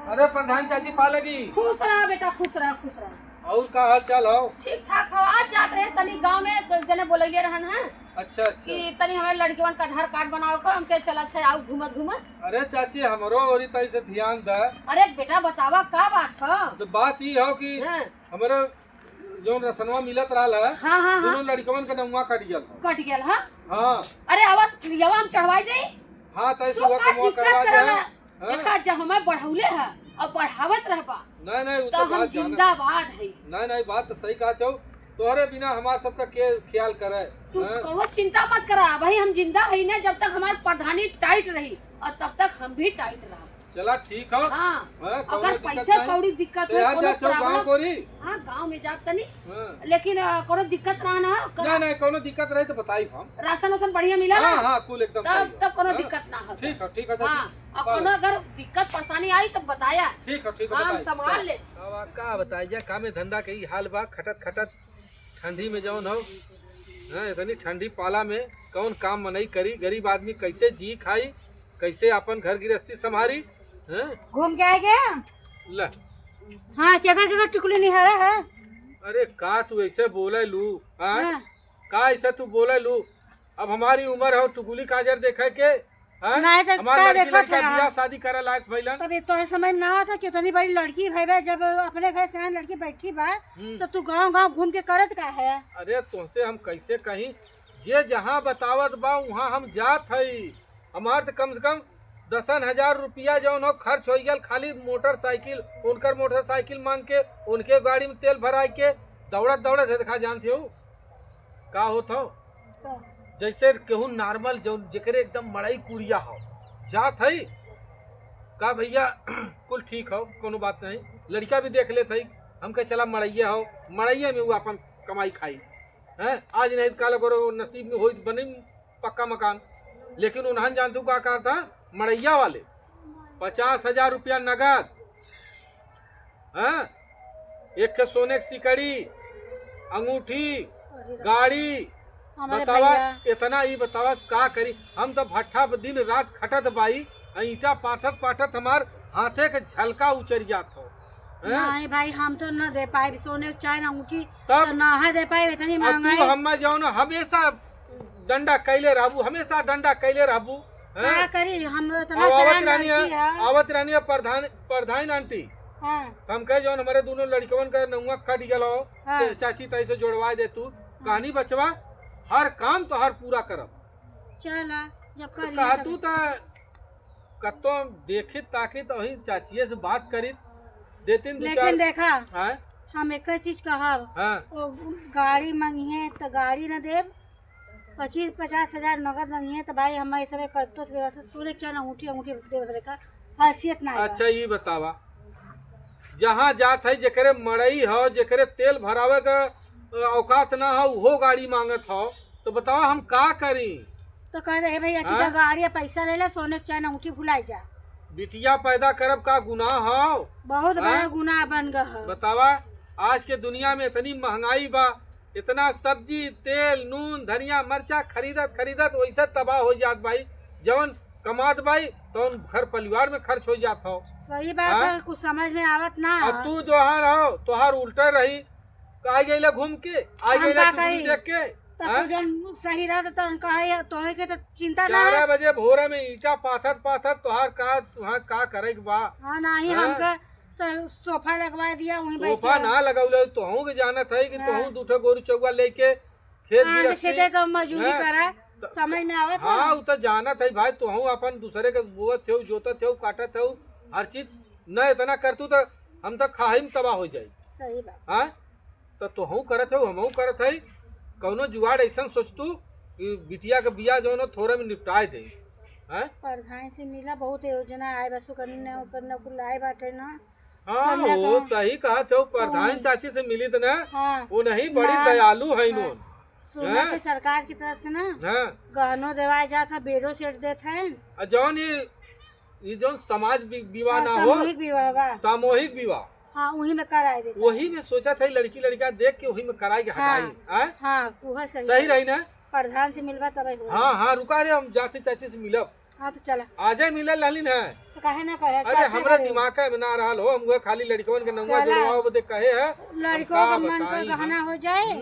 अरे प्रधान चाची पालेगी। खुश रहा बेटा, खुश रहा, खुश रहा। और का हाल चाल हो? ठीक ठाक हो। आज जात रहे तनी गांव में जने बोलिए रहन है अच्छा अच्छा कि तनी हमारे लड़कियों का आधार कार्ड बनाओ को हमके चला छे आओ घूमत घूमत। अरे चाची हमरो ओरी तई से ध्यान द। अरे बेटा बतावा का बात है? तो बात ई हो कि हमरे जो रसनवा मिलत रहला हाँ हाँ दोनों लड़कवन के नौवा कट गेल। कट गेल हां। हां अरे आवाज यवा हम चढ़वाई दे। हां तई तू सुबह का को दिक्कत करवा करला? दे। देखा जब हमें बढ़ौले है और बढ़ावत रहबा नहीं नहीं तो हम जिंदाबाद है। नहीं नहीं बात तो सही कहा छौ। तोहरे बिना हमार सबका के ख्याल करे। तू कहो चिंता मत करा भाई, हम जिंदा है ना जब तक हमारी प्रधानी टाइट रही और तब तक हम भी टाइट रहा। चला ठीक हो। हाँ, अगर पैसे कौड़ी दिक्कत है कोनो प्रॉब्लम हाँ गांव में जाब तनी लेकिन कोनो दिक्कत ना नहीं नहीं कोनो दिक्कत रहे तो बताई हम। राशन वासन बढ़िया मिला हाँ हाँ कुल एकदम तब कोनो दिक्कत ना हो। ठीक है ठीक है। हाँ और कोनो अगर दिक्कत परेशानी आई तो बताया। ठीक है हम संभाल ले। अब का बताइए कामे धंधा के हाल बा खटत खटत ठंडी में जौन हो इतनी ठंडी पाला में कौन काम मनई करी, गरीब आदमी कैसे जी खाई, कैसे अपन घर गृहस्थी संभारी। घूम के आए गया ल हाँ क्या टिकुली निहारा है। अरे का तू ऐसे बोले लू? का ऐसा तू बोले लू? अब हमारी उम्र हो टुकुली काजर देखे के हमारे लड़का बियाह शादी करे लायक भइलन। तब तो समझ ना आता कितनी बड़ी लड़की भाई जब अपने घर से लड़की बैठी बा तो तू गांव गांव घूम के करत का है? अरे तुमसे हम कैसे कहीं जे जहाँ बतावत बा वहाँ हम जात हई। हमार तो कम से कम 10,000 रुपया जौन हो खर्च हो गया खाली मोटरसाइकिल उनकर मोटरसाइकिल मांग के उनके गाड़ी में तेल भराई के दौड़त दौड़त देखा जानते हो का होत हो जैसे केहू नॉर्मल जो जेकरे एकदम मड़ई कुड़िया हो जात है का भैया कुल ठीक हो कोनो बात नहीं। लड़का भी देख लेते हम कहे चला मड़ैया हो मड़ैया में वो अपन कमाई खाई है। आज नहीं काल करो नसीब में हो बनी पक्का मकान लेकिन उन्हें जानते क्या कहा था मड़ैया वाले 50,000 रुपया नगद हाँ एक सोने की सिकड़ी अंगूठी गाड़ी बतावा इतना ही बतावा का करी। हम तो भट्ठा दिन रात खटत बाई ईटा पाथत पाथत हमार हाथे के झलका उचर जात हो। नहीं भाई हम तो न दे पाए सोने चाय ना अंगूठी तब ना है दे पाए इतनी महंगाई। हम जाओ ना हमेशा डंडा कैले रहबू हमेशा डंडा कैले रहबू क्या करी हम आवत रानी प्रधान आंटी हम कहे जो हमारे दोनों लड़कवन का नौवा कट गलो चाची तई से जोड़वा दे तू कहानी बचवा हर काम तो हर पूरा करब। चला जब कहा तू तो कतो देखी ताकि तो वही चाचिये से बात करी देती लेकिन देखा हम एक चीज कहब गाड़ी मांगी तो गाड़ी न देव 25-50,000 नगद मांगी तो भाई हम सब करतो सोने चाहे अंगूठी अंगूठी का हैसियत ना। अच्छा ये बतावा जहाँ जात है जेकरे मड़ई हो जेकरे तेल भरावे का औकात ना हो वो गाड़ी मांगत हो तो बताओ हम का करी? तो कह रहे भैया कि गाड़ी पैसा ले ले सोने चाहे अंगूठी भुलाई जा। बिटिया पैदा करब का गुनाह हो? बहुत बड़ा गुनाह बन गया। बतावा आज के दुनिया में इतनी महंगाई बा इतना सब्जी तेल नून धनिया मरचा खरीदत वैसे तबाह हो जात भाई जवन कमात भाई तो घर परिवार में खर्च हो जात हो। सही बात है कुछ समझ में आवत ना। तू जो रहो तोहार उल्टा रही आ गई घूम के आ गई देख के सही रहा तो के तो चिंता ना 4 बजे भोरे में ईटा पाथत तोहार का करे बा। हाँ नहीं हमका तो सोफा लगवा दिया वहीं सोफा ना लगाऊ तो हूँ के जानत है कि तोहू दूठो गोरू चौवा लेके खेते का मजूरी करा समझ में आवत। हाँ वो तो जानत है भाई तोहू अपन दूसरे के बोवत थे जोतत थे काटत थे हर चीज न इतना करतू तो हम तो खाही में तबाह हो जाये। सही बात हाँ तो तोहू करत है हमहू करत है कौनो जुगाड़ ऐसा सोचतू कि बिटिया के बिया जो न थोड़े में निपटाए दे। प्रधान से मिला बहुत योजना आए बसु करने को लाए बाटे ना। हाँ वो सही कहा थे प्रधान चाची से मिली तो ना वो नहीं बड़ी दयालु है इन्होंने सुना कि सरकार की तरफ से ना गहनों देवाया जाता बेडो सेट देते हैं जौन ये जो समाज विवाह ना हो सामूहिक विवाह हाँ वही में कराए देते वही में सोचा था लड़की लड़का देख के वही में कराई के हटाई। हाँ सही रही ना प्रधान से मिलवा तब। हाँ रुका रे हम जाते चाची से मिलब हाँ तो चला आजे मिले लालिन है तो काहे ना कहे अरे हमरा दिमाग में ना रहा हो हम खाली लड़कियों के नंगा जोड़वाओ बदे कहे है लड़कियों का मन को गहना हो जाए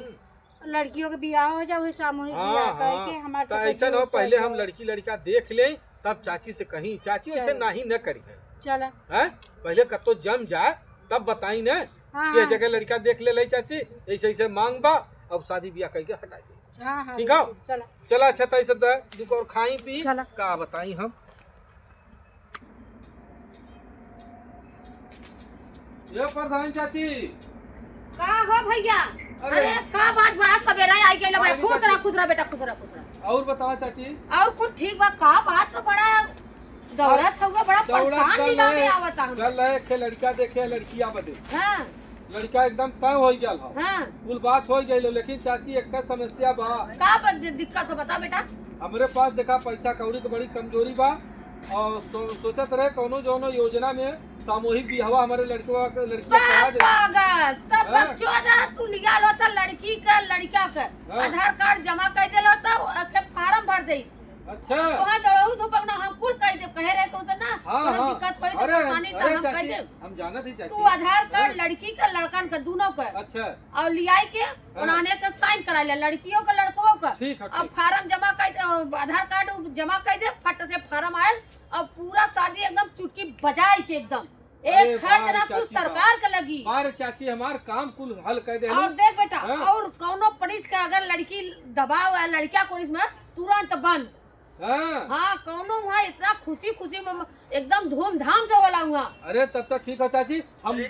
लड़कियों के बियाह हो जाए वही सामूहिक बियाह कह के हमारे ऐसा हो पहले हम लड़की लड़का देख ले तब चाची से कहीं चाची ऐसे नहीं न करी है चला है पहले कतो जम जाए तब बताई न ये जगह लड़का देख ले चाची ऐसे ऐसे मांग बा अब शादी ब्याह करके हटा दे हाँ ठीक है चला चला अच्छा तो ऐसे दुख और खाई पी चला का बताई हम ये प्रधान चाची का हो भैया अरे का बात बड़ा सवेरा आई गेल भाई खुश रहा बेटा खुश रहा और बताओ चाची और कुछ ठीक बा का बात बड़ा दौड़त हुआ बड़ा परेशान निगाह में आवता हम चल रहे के लड़का देखे लड़कियां बदे हां लड़का एकदम तय हो गया हो हां कुल बात हो गई लेकिन चाची एक समस्या बा का दिक्कत है बता बेटा हमरे पास देखा पैसा कौड़ी की बड़ी कमजोरी बा और सोचत रहे कोनो जोनो योजना में सामूहिक बियाह हमारे लड़कियों करा दे पागल तब बच्चों दा तू लिया होता लड़की का लड़का का आधार कार्ड जमा कर देलो तब फार्म भर दे अच्छा तोहा दड़ऊ तो पगना हम कुल कह दे कहे रहे तो ना कोनो दिक्कत होई तो पानी तो हम कह दे हम जानत ही चाची तू आधार कार्ड लड़की का लड़कन का दोनों का अच्छा और लियाई के उन्होंने का साइन करा लिया लड़कियों का लड़कों का ठीक है अब फार्म जमा कर आधार कार्ड जमा कर दे फट से फार्म आयल अब पूरा शादी एकदम चुटकी बजाई के एकदम एक खर्च ना कुछ सरकार का लगी मार चाची हमार काम कुल हल कर दे और देख बेटा और कौनो पुलिस का अगर लड़की दबाव है लड़का पुलिस में तुरंत बंद हाँ कौनो वहाँ इतना खुशी खुशी में एकदम धूमधाम से बोला हुआ अरे तब तक ठीक है चाची हम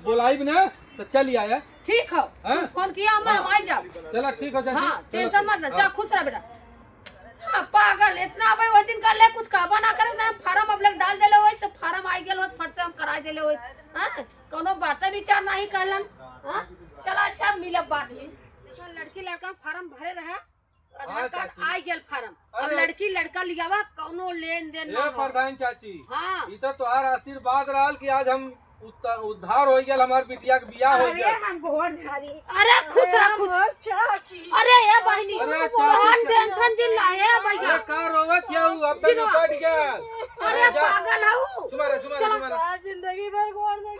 बोलाई भी ना तो चल आया ठीक है फोन किया हम आई जाओ चला ठीक है चाची हाँ टेंशन मत ले जा खुश रह बेटा हाँ पागल इतना भाई वो दिन कर ले कुछ कहबा ना करे ना फार्म अब लग डाल देले होई तो फार्म आई गेल होत फट से हम करा देले होई हां कोनो बात विचार नहीं करलन हां चला अच्छा मिलब बात ही लड़की लड़का फार्म भरे रहे आधार कार्ड आई गेल फार्म अब लड़की लड़का लियावा कोनो लेन देन ना प्रधान चाची हां ई तो तोहार आशीर्वाद रहल कि आज हम उद्धार हो गया हमार बिटिया के बियाह हो गया अरे खुश रह खुश चाची अरे ये बहनी कौन टेंशन दिल लाए भैया का रोवत याऊ अब तक कट गया अरे पागल हूं तुम्हारा जिंदगी भर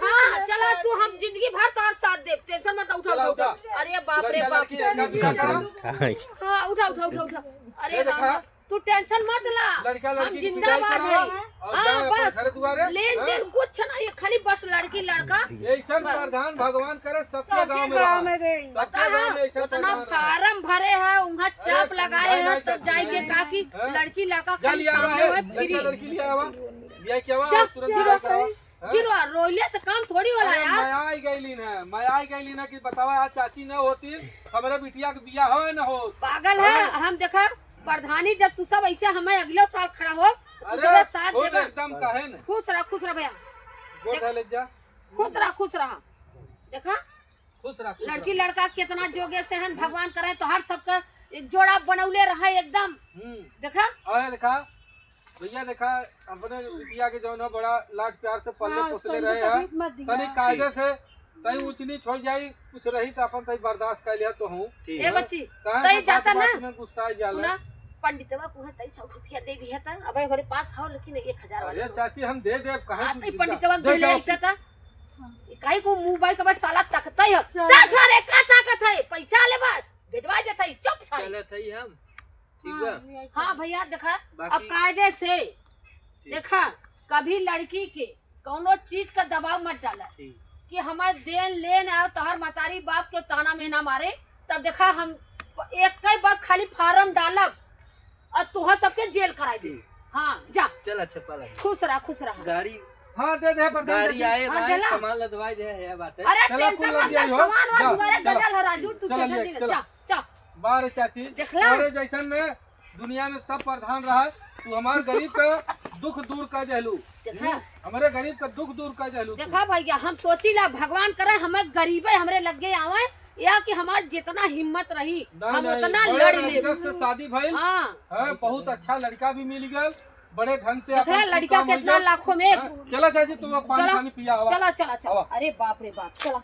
हां चला तू हम जिंदगी भर तार साथ दे टेंशन मत उठा अरे बाप रे बाप हां उठा अरे बाप तू टेंशन मत ला लड़का लड़की जिंदाबाद है हां बस लेन देन कुछ नहीं खाली बस लड़की लड़का ऐसा प्रधान भगवान करे सबके गांव में उतना फार्म भरे है वहाँ चाप लगाए हैं तब जाएंगे काकी लड़की लड़का खाली सामने है फ्री लड़की लिया हुआ ये क्या हुआ तुरंत गिरो रोइले से काम थोड़ी होला यार मैं आई गईली ना कि बतावा आज चाची न होती हमारे बिटिया के बियाह हो न हो पागल है हम देखा प्रधानी जब तू सब ऐसे हमें अगले साल खड़ा हो तो साथ देगा एकदम कहे न खुश रह भैया खुश रह देखा खुश रह लड़की लड़का कितना जोगे से है भगवान करे तो हर सबका एक जोड़ा बनौले रहे एकदम देखा भैया देखा अपने बिटिया के जो है बड़ा लाड प्यार से पल्ले पोसले रहे हैं तनी कायदे से तई ऊंच नीच हो जाई कुछ रही तो अपन तई बर्दाश्त कर लिया तो हूं ए बच्ची तई जाता ना में गुस्सा आ जाला सुना पंडितवा को है तई 100 रुपया दे दिया था अब हमारे पास हो लेकिन 1000 वाला अरे चाची हम दे दे कहां तई पंडितवा दे ले था काई को मुंह बाई के साला तकतई है 10,000 का ताकत है पैसा ले बात भेजवा देता है चुप सा चले सही हम ठीक है हां भैया देखा अब कायदे से देखा कभी लड़की के कोनो चीज का दबाव मत डाला कि हमारे देन लेन है तोहर मतारी बाप के ताना में ना मारे तब देखा हम एक कई बार खाली फार्म डालब और तुहा सबके जेल कराई दे हां जा चल अच्छा पाला खुश रह गाड़ी हां दे गाड़ी आए भाई सामान लदवाई दे है बात अरे टेंशन मत ले सामान वा दुआरे गजल हो राजू तू चल बारे चाची अरे जैसन में दुनिया में सब प्रधान रहा तू हमारे गरीब का दुख दूर कर देलू हमारे गरीब का दुख दूर कर देलू देखा भैया हम सोची ला भगवान करे हमें गरीबे हमरे लग गए आवे या कि हमार जितना हिम्मत रही हम उतना लड़ ले से शादी भइल हां बहुत अच्छा लड़का भी मिल गया बड़े ढंग से देखा लड़का कितना लाखों में चला चाची तू पानी पिया चला अरे बाप रे बाप चला